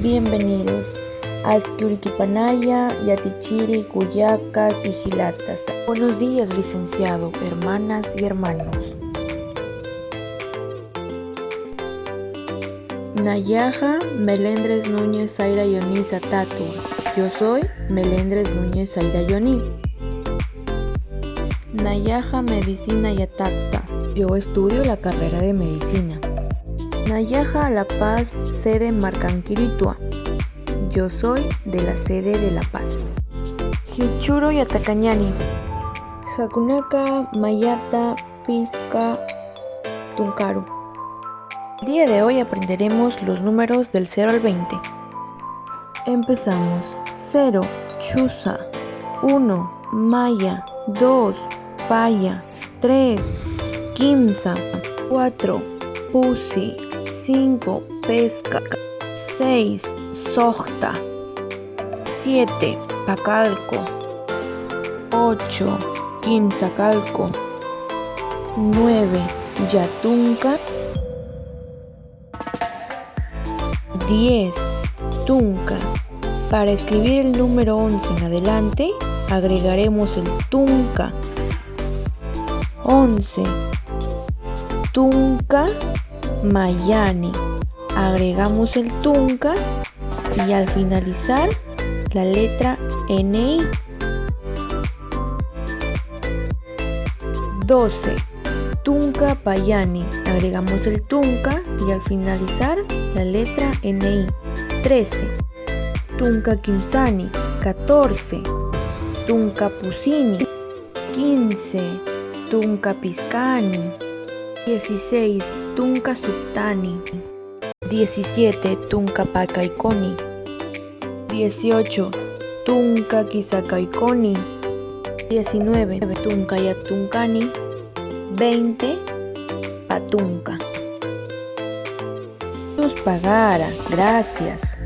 Bienvenidos a Esquuriquipanaya, Yatichiri, Cuyacas y Gilatas. Buenos días, licenciado, hermanas y hermanos. Nayaja Melendres Núñez Zaira Yoní Tatua. Yo soy Melendres Núñez Zaira Yoní. Nayaja Medicina Yatacta. Yo estudio la carrera de medicina. Nayaja La Paz, sede Marcanquiritua. Yo soy de la sede de La Paz. Hichuro Yatacañani. Jacunaca Mayata Pisca Tuncaru. El día de hoy aprenderemos los números del 0 al 20. Empezamos. 0, Chusa. 1, Maya. 2, Paya. 3, Quimsa. 4, Pusi. 5, Pesca. 6, Sojta. 7, Pacalco. 8, Quimsacalco. 9, Yatunca. 10, Tunca. Para escribir el número 11 en adelante, agregaremos el Tunca. 11, Tunca Mayani. Agregamos el Tunca y al finalizar la letra NI. 12, Tunca Payani. Agregamos el Tunca y al finalizar la letra NI. 13, Tunca Quimsani. 14, Tunca Pusini. 15, Tunca Piscani. 16, Tunca Subtani. 17, Tunca Pacaiconi. 18, Tunca Quisacaiconi. 19, Tunca Yatuncani. 20, Patunca. Luz Pagara, gracias.